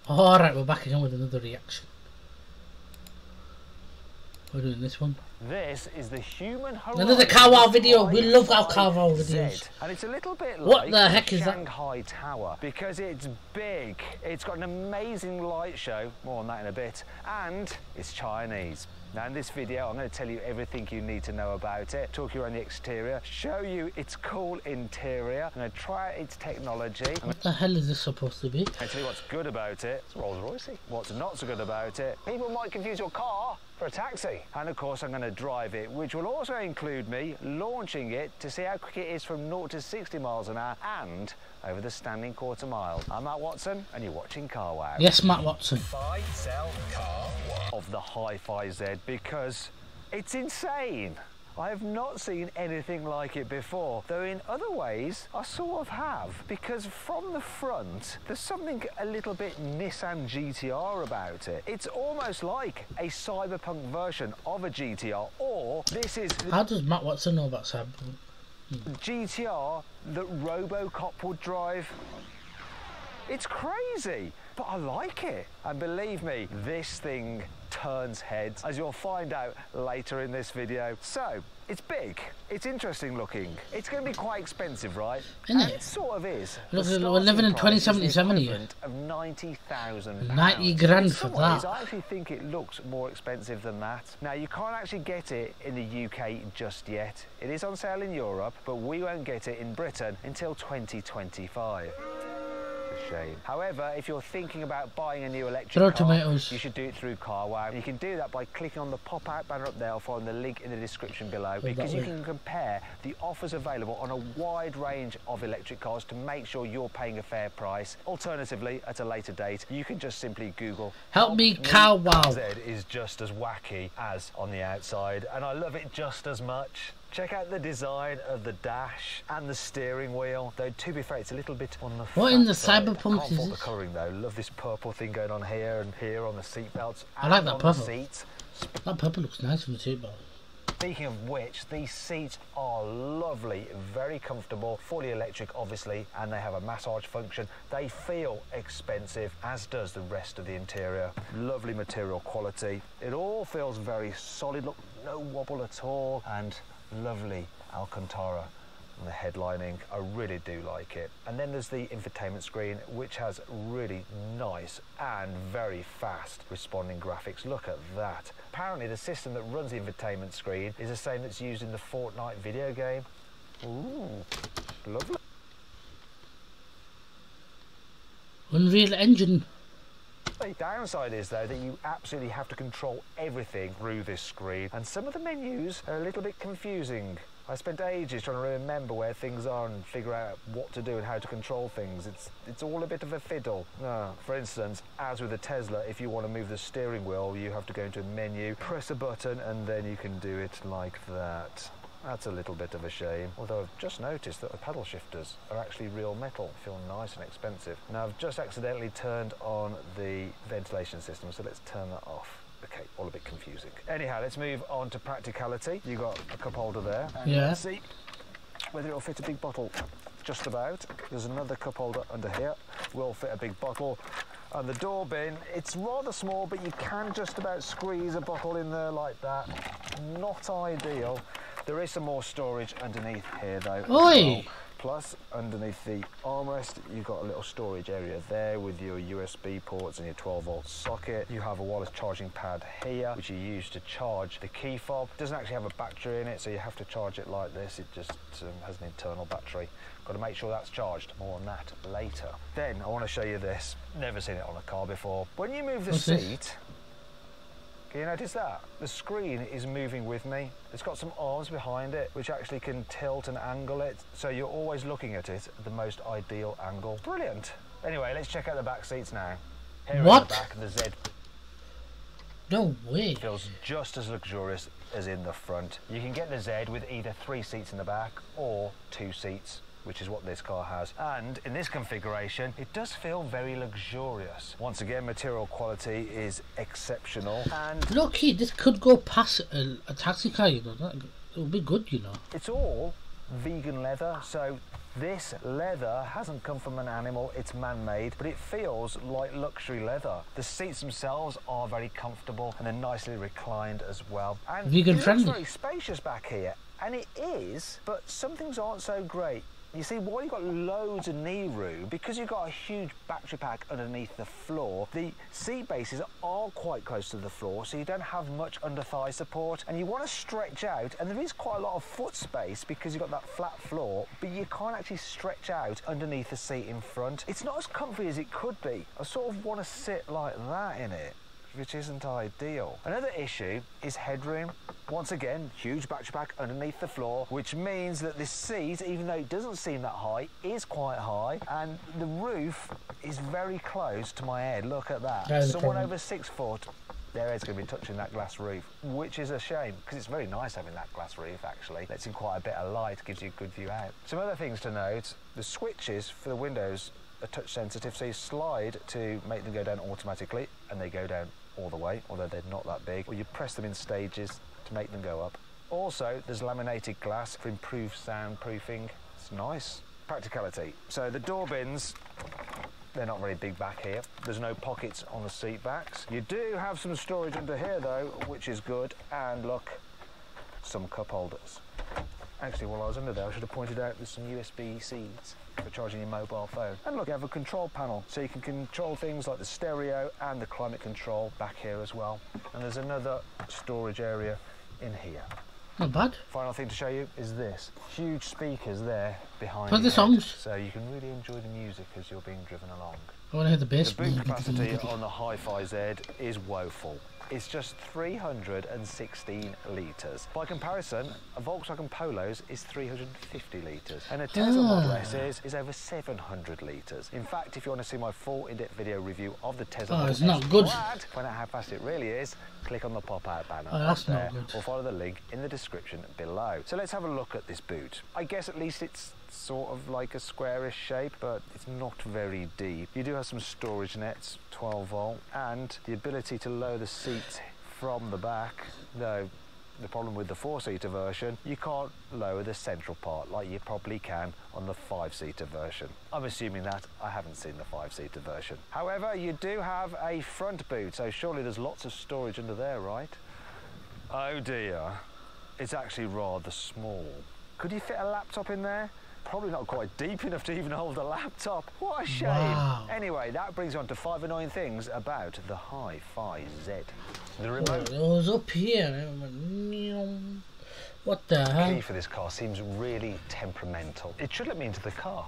Alright, we're back again with another reaction. We're doing this one. This is the human another Carwow video. We love our Carwow videos. And it's a little bit like what the heck is Shanghai Tower because it's big. It's got an amazing light show. More on that in a bit. And it's Chinese. Now in this video, I'm going to tell you everything you need to know about it, talk you around the exterior, show you its cool interior, I'm going to try out its technology. What the hell is this supposed to be? I'll tell you what's good about it. It's Rolls Royce. What's not so good about it? People might confuse your car for a taxi. And of course I'm going to drive it, which will also include me launching it to see how quick it is from 0 to 60 miles an hour and over the standing quarter mile. I'm Matt Watson and you're watching Carwow. Yes, Matt Watson. Buy, sell, Carwow. Of the Hi-Fi Z because it's insane. I have not seen anything like it before, though in other ways I sort of have, because from the front there's something a little bit Nissan GTR about it. It's almost like a cyberpunk version of a GTR, or this is... How does Matt Watson know about cyberpunk? GTR that RoboCop would drive. It's crazy, but I like it. And believe me, this thing turns heads, as you'll find out later in this video. So, it's big, it's interesting looking. It's going to be quite expensive, right? Isn't it? It sort of is. Look, we're living in 2077 here. Of £90,000. 90 grand for that. I actually think it looks more expensive than that. Now, you can't actually get it in the UK just yet. It is on sale in Europe, but we won't get it in Britain until 2025. Shame. However, if you're thinking about buying a new electric car, you should do it through Carwow. You can do that by clicking on the pop-out banner up there or following the link in the description below, because you can compare the offers available on a wide range of electric cars to make sure you're paying a fair price. Alternatively, at a later date, you can just simply Google Help me Carwow. Z is just as wacky as on the outside, and I love it just as much. Check out the design of the dash and the steering wheel, though to be fair it's a little bit on the what in the cyberpunk is this? The colouring though, love this purple thing going on here and here on the seat belts. I like that purple. Seats. That purple looks nice on the seat belt. Speaking of which, these seats are lovely, very comfortable, fully electric obviously, and they have a massage function. They feel expensive, as does the rest of the interior. Lovely material quality. It all feels very solid, look, no wobble at all, and lovely Alcantara on the headlining. I really do like it. And then there's the infotainment screen, which has really nice and very fast responding graphics. Look at that. Apparently the system that runs the infotainment screen is the same that's used in the Fortnite video game. Ooh, lovely. Unreal Engine. The downside is though that you absolutely have to control everything through this screen, and some of the menus are a little bit confusing. I spent ages trying to remember where things are and figure out what to do and how to control things. It's all a bit of a fiddle. For instance, as with the Tesla, if you want to move the steering wheel, you have to go into a menu, press a button, and then you can do it like that. That's a little bit of a shame, although I've just noticed that the pedal shifters are actually real metal, feel nice and expensive. Now I've just accidentally turned on the ventilation system, so let's turn that off. Okay, all a bit confusing. Anyhow, let's move on to practicality. You've got a cup holder there, and let's see whether it'll fit a big bottle. Just about. There's another cup holder under here, will fit a big bottle. And the door bin, it's rather small, but you can just about squeeze a bottle in there like that. Not ideal. There is some more storage underneath here though. Oi! Plus, underneath the armrest, you've got a little storage area there with your USB ports and your 12-volt socket. You have a wireless charging pad here, which you use to charge the key fob. It doesn't actually have a battery in it, so you have to charge it like this. It just has an internal battery. Got to make sure that's charged. More on that later. Then, I want to show you this. Never seen it on a car before. When you move the seat, can you notice that? The screen is moving with me. It's got some arms behind it, which actually can tilt and angle it, so you're always looking at it at the most ideal angle. Brilliant. Anyway, let's check out the back seats now. Here what? In the back, the Z. No way. Feels just as luxurious as in the front. You can get the Z with either 3 seats in the back or 2 seats, which is what this car has. And in this configuration, it does feel very luxurious. Once again, material quality is exceptional. And look here, this could go past a taxi car, you know. It would be good, you know. It's all vegan leather, so this leather hasn't come from an animal, it's man-made, but it feels like luxury leather. The seats themselves are very comfortable and they're nicely reclined as well. And Vegan it friendly. looks very spacious back here, and it is, but some things aren't so great. You see, while you've got loads of knee room, because you've got a huge battery pack underneath the floor, the seat bases are quite close to the floor, so you don't have much under thigh support, and you want to stretch out, and there is quite a lot of foot space because you've got that flat floor, but you can't actually stretch out underneath the seat in front. It's not as comfy as it could be. I sort of want to sit like that in it, which isn't ideal. Another issue is headroom. Once again, huge battery pack underneath the floor, which means that this seat, even though it doesn't seem that high, is quite high, and the roof is very close to my head. Look at that. That is a Someone problem. over 6 foot, their head's going to be touching that glass roof, which is a shame, because it's very nice having that glass roof, actually. Lets in quite a bit of light, gives you a good view out. Some other things to note, the switches for the windows are touch sensitive, so you slide to make them go down automatically, and they go down all the way, although they're not that big, or you press them in stages to make them go up. Also, there's laminated glass for improved soundproofing. It's nice. Practicality. So the door bins, they're not very big back here. There's no pockets on the seat backs. You do have some storage under here though, which is good. And look, some cup holders. Actually, while I was under there, I should have pointed out there's some USB-Cs for charging your mobile phone. And look, you have a control panel, so you can control things like the stereo and the climate control back here as well. And there's another storage area in here. Not bad. Final thing to show you is this. Huge speakers there behind Play your the head, songs. so you can really enjoy the music as you're being driven along. I want to hear the bass. The boot capacity on the Hi-Fi Z is woeful. It's just 316 litres. By comparison, a Volkswagen Polo's is 350 litres, and a Tesla Model S is over 700 litres. In fact, if you want to see my full in-depth video review of the Tesla Model it's not good. Plaid, find out how fast it really is, click on the pop-out banner That's up there, not good. or follow the link in the description below. So let's have a look at this boot. I guess at least it's sort of like a squarish shape, but it's not very deep. You do have some storage nets, 12 volt, and the ability to lower the seats from the back. No, the problem with the 4-seater version, you can't lower the central part like you probably can on the 5-seater version. I'm assuming that. I haven't seen the 5-seater version. However, you do have a front boot, so surely there's lots of storage under there, right? Oh dear, it's actually rather small. Could you fit a laptop in there? Probably not quite deep enough to even hold a laptop. What a shame. Wow. Anyway, that brings on to 5 annoying things about the Hi-Fi Z. The Oh, remote it was up here. What the hell? key for this car seems really temperamental. It should let me into the car,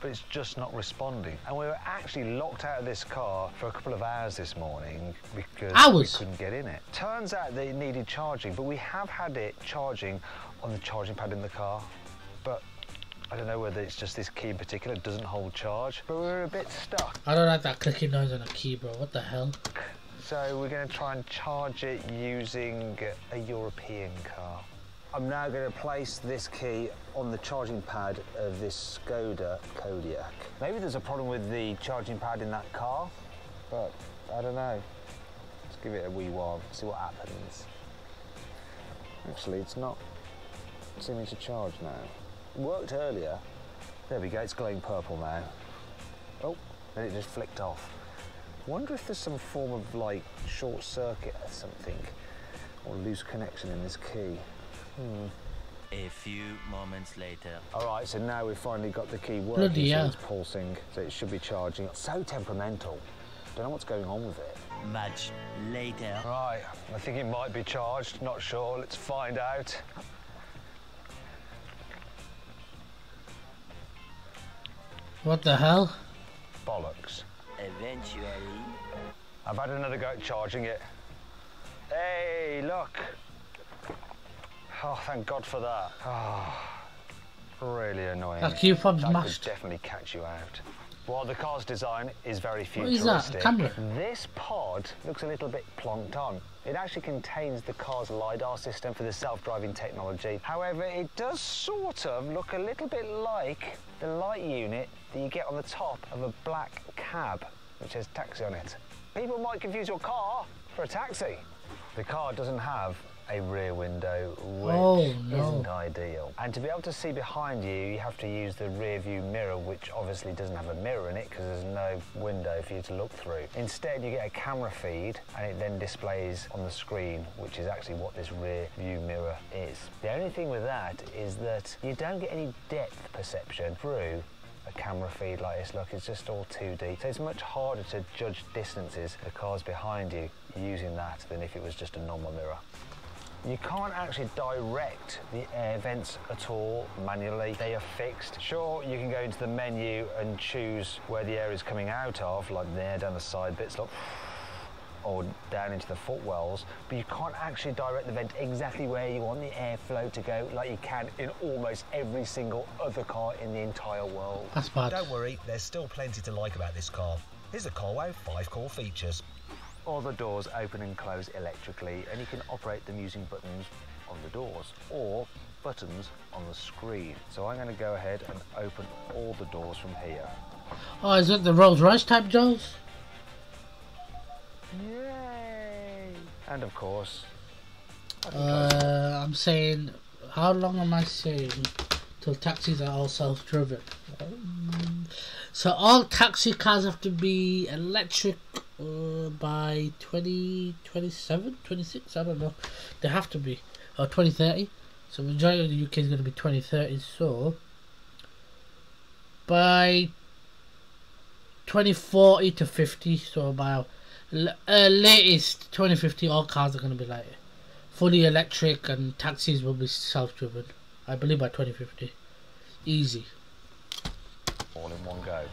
but it's just not responding. And we were actually locked out of this car for a couple of hours this morning because we couldn't get in it. Turns out that it needed charging, but we have had it charging on the charging pad in the car. But I don't know whether it's just this key in particular doesn't hold charge, but we're a bit stuck. I don't like that clicking noise on a key, bro. What the hell? So we're going to try and charge it using a European car. I'm now going to place this key on the charging pad of this Skoda Kodiaq. Maybe there's a problem with the charging pad in that car, but I don't know. Let's give it a wee while, see what happens. Actually, it's not seeming to charge now. It worked earlier. There we go, it's glowing purple now. Oh, then it just flicked off. Wonder if there's some form of like short circuit or something, or loose connection in this key. A few moments later. All right, so now we've finally got the key working. Bloody So hell. it's pulsing, so it should be charging. So temperamental. Don't know what's going on with it. Much later. Right, I think it might be charged. Not sure. Let's find out. What the hell? Bollocks. Eventually. I've had another go at charging it. Hey, look. Oh, thank God for that. Oh, really annoying. That key fob's That could mashed. definitely catch you out. While the car's design is very What is futuristic, that? A camera? this pod looks a little bit plonked on. It actually contains the car's LiDAR system for the self-driving technology. However, it does sort of look a little bit like the light unit that you get on the top of a black cab, which has taxi on it. People might confuse your car for a taxi. The car doesn't have a rear window, which Oh, no. isn't ideal. And to be able to see behind you, you have to use the rear view mirror, which obviously doesn't have a mirror in it because there's no window for you to look through. Instead, you get a camera feed and it then displays on the screen, which is actually what this rear view mirror is. The only thing with that is that you don't get any depth perception through a camera feed like this. Look, it's just all 2D, so it's much harder to judge distances of cars behind you using that than if it was just a normal mirror. You can't actually direct the air vents at all manually. They are fixed. Sure, you can go into the menu and choose where the air is coming out of, like there down the side bits, look, or down into the footwells, but you can't actually direct the vent exactly where you want the airflow to go like you can in almost every single other car in the entire world. That's bad. Don't worry, there's still plenty to like about this car. Here's the CRAWOW 5 core features. All the doors open and close electrically, and you can operate them using buttons on the doors or buttons on the screen. So I'm going to go ahead and open all the doors from here. Oh, is it the Rolls Royce type doors? Yay! And of course, I'm saying, how long am I saying till taxis are all self-driven? So all taxi cars have to be electric by 2027, 26, I don't know. They have to be, or 2030. So majority of the UK is going to be 2030. So by 2040 to 50, so about latest 2050, all cars are going to be like fully electric, and taxis will be self-driven. I believe by 2050. Easy. all in one go.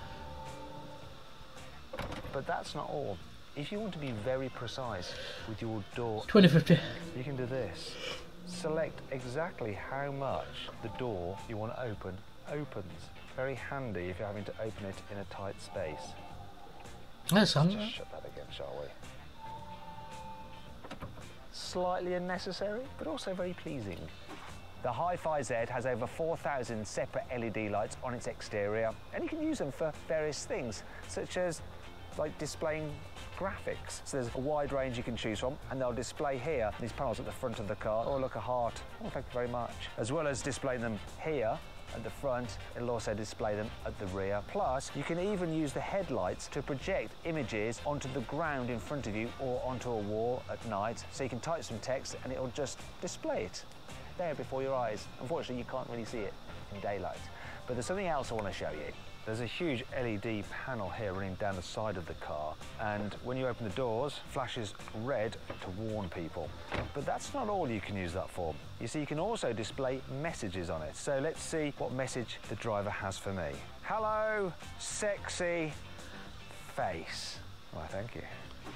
But that's not all. If you want to be very precise with your door, 2050. you can do this. Select exactly how much the door you want to open opens. Very handy if you're having to open it in a tight space. That's Let's just shut that again, shall we? Slightly unnecessary, but also very pleasing. The Hi-Fi Z has over 4,000 separate LED lights on its exterior, and you can use them for various things, such as like displaying graphics. So there's a wide range you can choose from, and they'll display here, these panels at the front of the car. Oh, look, a heart. Oh, thank you very much. As well as displaying them here at the front, it'll also display them at the rear. Plus, you can even use the headlights to project images onto the ground in front of you or onto a wall at night. So you can type some text and it'll just display it there before your eyes. Unfortunately, you can't really see it in daylight. But there's something else I want to show you. There's a huge LED panel here running down the side of the car, and when you open the doors, flashes red to warn people. But that's not all you can use that for. You see, you can also display messages on it. So let's see what message the driver has for me. Hello, sexy face. Why, thank you.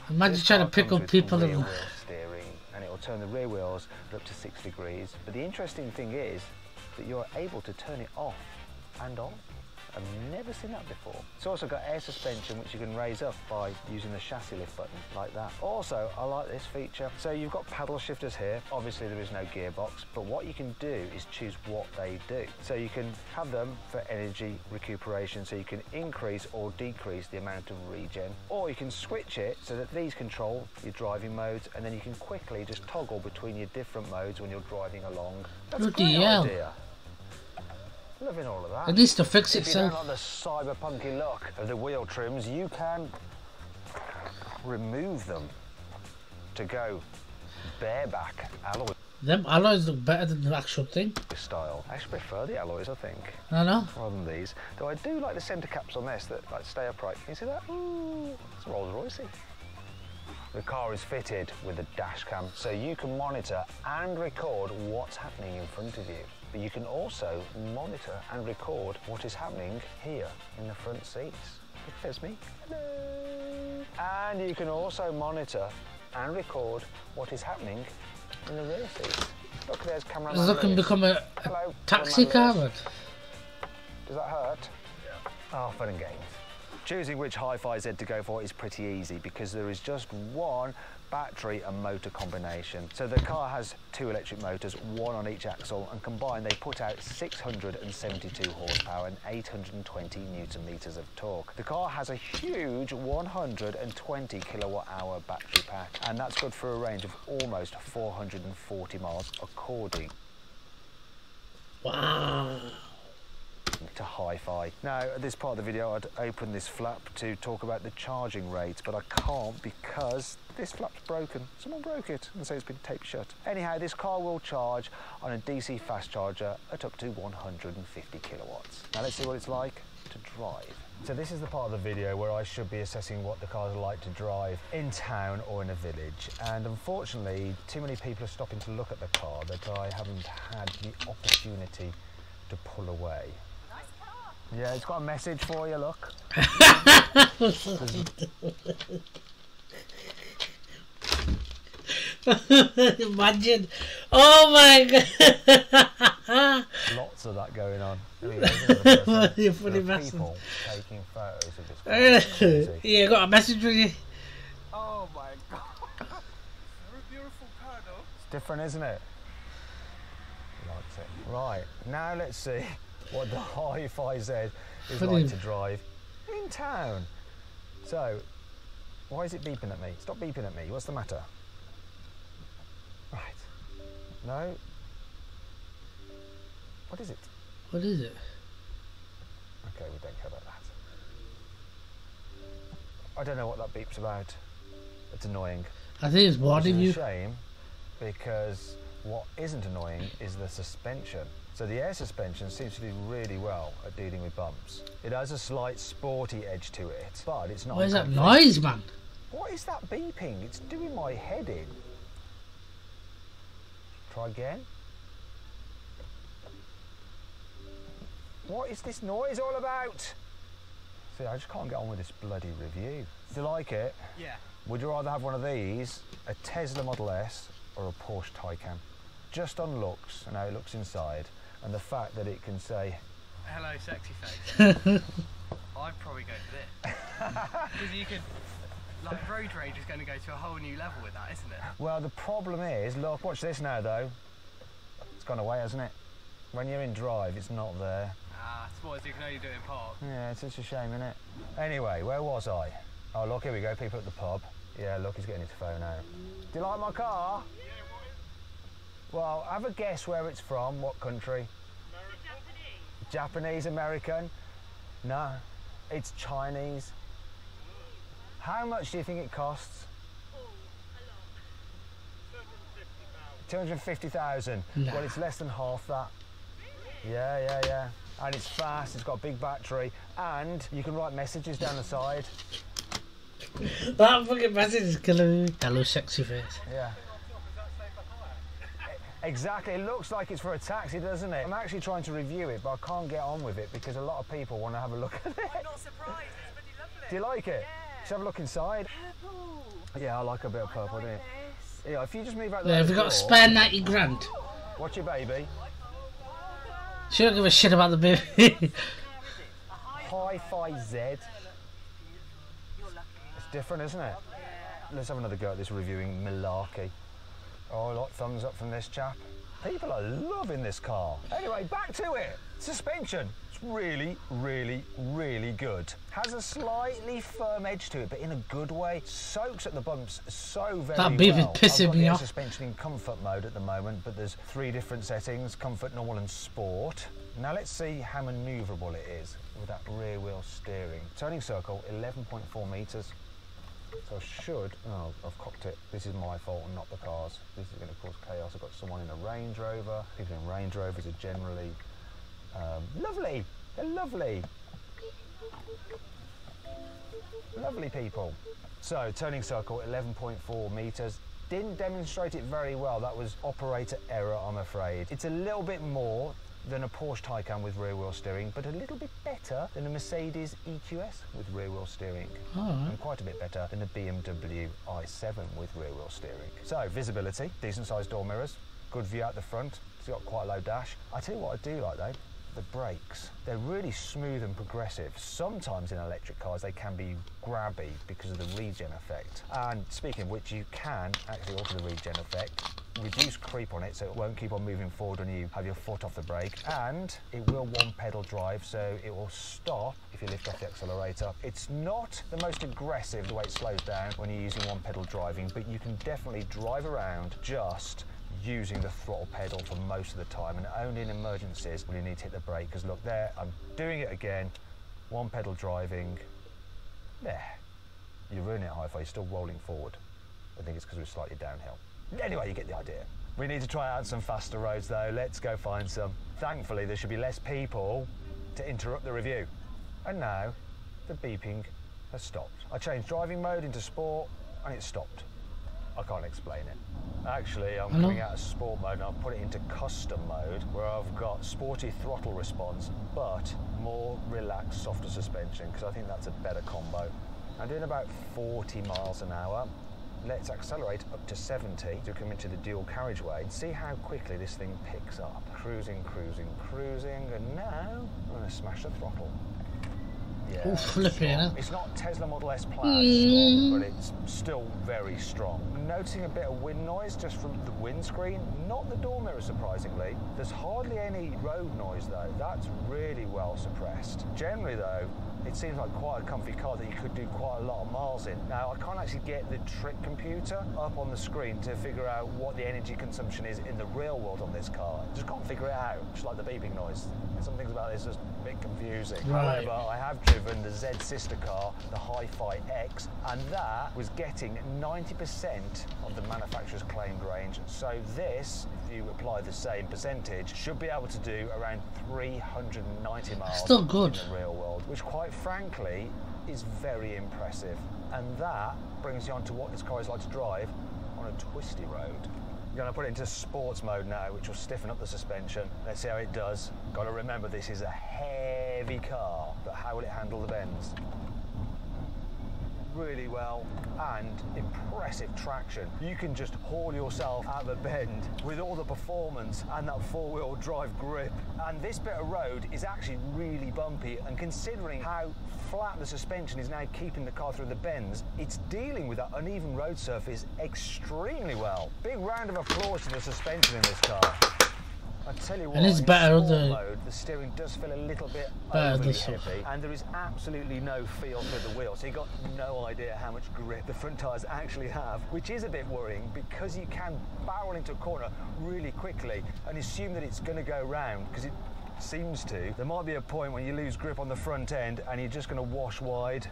Imagine This trying to car pick comes up with people rear and wheel steering, and it will turn the rear wheels up to 6 degrees. But the interesting thing is that you're able to turn it off and on. I've never seen that before. It's also got air suspension, which you can raise up by using the chassis lift button like that. Also, I like this feature. So you've got paddle shifters here. Obviously there is no gearbox, but what you can do is choose what they do. So you can have them for energy recuperation, so you can increase or decrease the amount of regen, or you can switch it so that these control your driving modes, and then you can quickly just toggle between your different modes when you're driving along. That's a Bloody great hell. idea. Loving all of that. it needs to fix If you don't itself. like the cyberpunky look of the wheel trims, you can remove them to go bareback alloy Them alloys look better than the actual thing. style. I actually prefer the alloys, I think, I know. rather than these. Though I do like the centre caps on this that like stay upright. Can you see that? Ooh, it's Rolls Royce-y. The car is fitted with a dash cam, so you can monitor and record what's happening in front of you. But you can also monitor and record what is happening here in the front seats. Look, there's me. Hello. And you can also monitor and record what is happening in the rear seats. Look, there's cameraman It's looking to Lewis. become a Hello, taxi cameraman car. Lewis. Does that hurt? Yeah. Oh, fun and games. Choosing which Hi-Fi Z to go for is pretty easy because there is just one battery and motor combination. So the car has 2 electric motors, 1 on each axle, and combined they put out 672 horsepower and 820 newton meters of torque. The car has a huge 120 kilowatt hour battery pack, and that's good for a range of almost 440 miles according Wow. to Hi-Fi. Now, at this part of the video, I'd open this flap to talk about the charging rate, but I can't because this flap's broken. Someone broke it, and so it's been taped shut. Anyhow, this car will charge on a DC fast charger at up to 150 kilowatts. Now, let's see what it's like to drive. So this is the part of the video where I should be assessing what the cars are like to drive in town or in a village. And unfortunately, too many people are stopping to look at the car that I haven't had the opportunity to pull away. Yeah, it's got a message for you, look. Imagine. Oh my god. Lots of that going on. You're funny message. People taking photos of this. Yeah, got a message for you. Oh my god. Very beautiful car though. It's different, isn't it? Likes it. Right, now let's see what the Hi-Fi Z is like to drive in town. So, why is it beeping at me? Stop beeping at me. What's the matter? Right. No. What is it? What is it? Okay, we don't care about that. I don't know what that beep's about. It's annoying. I think it's warning you. It's a shame because what isn't annoying is the suspension. So the air suspension seems to do really well at dealing with bumps. It has a slight sporty edge to it, but it's not. What is that noise, man? What is that beeping? It's doing my head in. Try again. What is this noise all about? See, I just can't get on with this bloody review. Do you like it? Yeah. Would you rather have one of these, a Tesla Model S, or a Porsche Taycan? Just on looks and how it looks inside, and the fact that it can say, hello, sexy face. I'd probably go for this. Because you could, like, road rage is going to go to a whole new level with that, isn't it? well, the problem is, look, watch this now though. It's gone away, hasn't it? When you're in drive, it's not there. Ah, it's what you can only do in park. Yeah, it's such a shame, isn't it? Anyway, where was I? Oh, look, here we go, people at the pub. Yeah, look, he's getting his phone out. Do you like my car? Yeah, what is... Well, have a guess where it's from, what country? Japanese. Japanese, American? No, it's Chinese. How much do you think it costs? Oh, a lot. 250,000. Nah. Well, it's less than half that. Yeah. And it's fast, it's got a big battery, and you can write messages down the side. That fucking message is killing me. Hello, sexy face. Yeah. Exactly, it looks like it's for a taxi, doesn't it? I'm actually trying to review it, but I can't get on with it because a lot of people want to have a look at it. I'm not surprised, it's pretty lovely. Do you like it? Yeah. Should have a look inside. Purple. Yeah, I like a bit of purple, don't you? This. Yeah, if you just move out the Yeah, have you got a spare 90 grand? Watch your baby. She don't give a shit about the baby. Hi-Fi Z. You're lucky. It's different, isn't it? Let's have another go at this reviewing malarkey. Oh, look, thumbs up from this chap. People are loving this car. Anyway, back to it. Suspension. It's really, really, really good. Has a slightly firm edge to it, but in a good way. Soaks at the bumps so very well. That beep is pissing I've got me the off. suspension in comfort mode at the moment, but there's 3 different settings: comfort, normal, and sport. Now let's see how manoeuvrable it is with that rear wheel steering. Turning circle, 11.4 meters. So I should, oh, I've cocked it. This is my fault and not the car's. This is going to cause chaos. I've got someone in a Range Rover. People in Range Rovers are generally lovely. They're lovely. Lovely people. So turning circle, 11.4 meters. Didn't demonstrate it very well. That was operator error, I'm afraid. It's a little bit more than a Porsche Taycan with rear wheel steering, but a little bit better than a Mercedes EQS with rear wheel steering. And quite a bit better than a BMW i7 with rear wheel steering. So visibility, decent sized door mirrors, good view out the front. It's got quite a low dash. I tell you what I do like though, the brakes. They're really smooth and progressive. Sometimes in electric cars they can be grabby because of the regen effect. And speaking of which, you can actually alter the regen effect, reduce creep on it so it won't keep on moving forward when you have your foot off the brake, and it will one pedal drive, so it will stop if you lift off the accelerator. It's not the most aggressive the way it slows down when you're using one pedal driving, but you can definitely drive around just using the throttle pedal for most of the time, and only in emergencies will you need to hit the brake. Because look there, I'm doing it again, one pedal driving, there. You're ruining it, Hi-Fi, you're still rolling forward. I think it's because we're slightly downhill. Anyway, you get the idea. We need to try out some faster roads though. Let's go find some. Thankfully, there should be less people to interrupt the review. And now, the beeping has stopped. I changed driving mode into sport and it stopped. I can't explain it. Actually, I'm coming out of sport mode and I've put it into custom mode where I've got sporty throttle response, but more relaxed, softer suspension, because I think that's a better combo. I'm doing about 40 miles an hour. Let's accelerate up to 70 to come into the dual carriageway and see how quickly this thing picks up. Cruising, cruising, cruising, and now I'm going to smash the throttle. Yeah, Oh, flipping it. it's not Tesla Model S Plaid strong, but it's still very strong. Noticing a bit of wind noise just from the windscreen, not the door mirror surprisingly. There's hardly any road noise though, that's really well suppressed. Generally though, it seems like quite a comfy car that you could do quite a lot of miles in. Now, I can't actually get the trick computer up on the screen to figure out what the energy consumption is in the real world on this car. I just can't figure it out, just like the beeping noise. Some things about this are just a bit confusing. Right. However, I have driven the Z sister car, the Hi-Fi X, and that was getting 90% of the manufacturer's claimed range. So this, if you apply the same percentage, should be able to do around 390 miles Still good. in the real world, which quite frankly is very impressive. And that brings you on to what this car is like to drive on a twisty road. I'm going to put it into sports mode now, which will stiffen up the suspension. Let's see how it does. Got to remember, this is a heavy car, but how will it handle the bends? Really well, and impressive traction. You can just haul yourself out of a bend with all the performance and that four-wheel drive grip. And this bit of road is actually really bumpy, and considering how flat the suspension is now keeping the car through the bends, it's dealing with that uneven road surface extremely well. Big round of applause to the suspension in this car. I tell you what, And it's in better sport than mode, the steering does feel a little bit better overly than heavy, and there is absolutely no feel through the wheel, so you've got no idea how much grip the front tyres actually have, which is a bit worrying because you can barrel into a corner really quickly and assume that it's going to go round, because it seems to. There might be a point when you lose grip on the front end and you're just going to wash wide,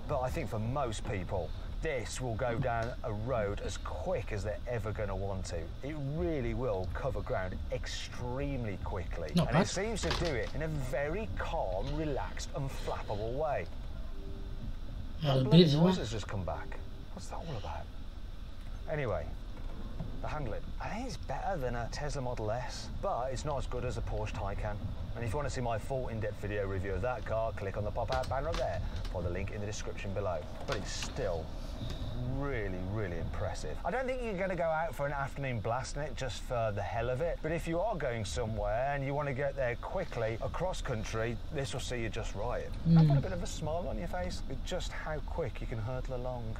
but I think for most people, this will go down a road as quick as they're ever going to want to. It really will cover ground extremely quickly. Not and bad. it seems to do it in a very calm, relaxed, unflappable way. Yeah, That the bloody beats noise one. has just come back. What's that all about? Anyway, the handling. I think it's better than a Tesla Model S, but it's not as good as a Porsche Taycan. And if you want to see my full in-depth video review of that car, click on the pop-out banner up there, or the link in the description below. But it's still really, really impressive. I don't think you're going to go out for an afternoon blast in it just for the hell of it, but if you are going somewhere and you want to get there quickly across country, this will see you just right. I've got a bit of a smile on your face with just how quick you can hurtle along.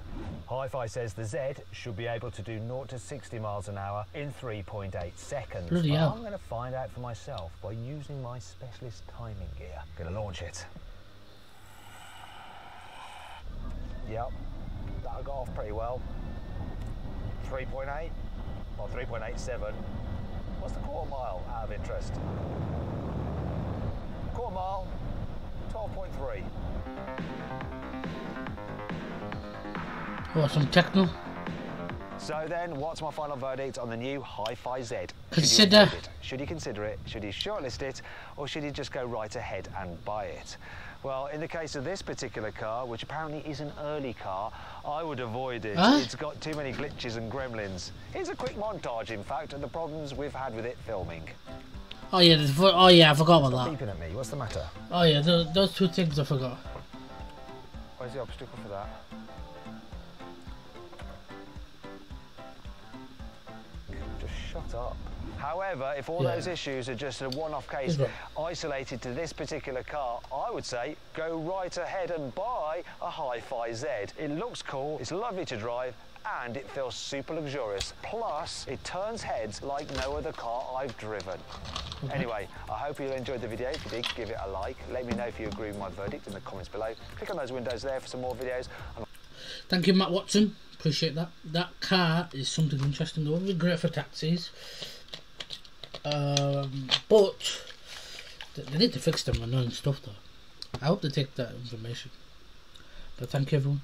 Hi-Fi says the Z should be able to do 0 to 60 miles an hour in 3.8 seconds. Bloody But hell. I'm going to find out for myself by using my specialist timing gear. Going to launch it. Yep. That got off pretty well. 3.8 or 3.87. What's the quarter mile out of interest? Quarter mile, 12.3. What, some techno? So then, what's my final verdict on the new Hi-Fi Z? Consider. Should you avoid it? Should you consider it? Should you shortlist it? Or should you just go right ahead and buy it? Well, in the case of this particular car, which apparently is an early car, I would avoid it. Huh? It's got too many glitches and gremlins. Here's a quick montage, in fact, of the problems we've had with it filming. Oh yeah, oh yeah, I forgot about Stop that. beeping at me. What's the matter? Oh yeah, those two things I forgot. Where's the obstacle for that? Just shut up. However, if all Yeah. those issues are just a one-off case Is what? isolated to this particular car, I would say go right ahead and buy a Hi-Fi Z. It looks cool, it's lovely to drive, and it feels super luxurious. Plus, it turns heads like no other car I've driven. Anyway, I hope you enjoyed the video. If you did, give it a like. Let me know if you agree with my verdict in the comments below. Click on those windows there for some more videos. Thank you, Matt Watson. Appreciate that. That car is something interesting. It would be great for taxis. But they need to fix them annoying stuff though. I hope they take that information. But thank you everyone.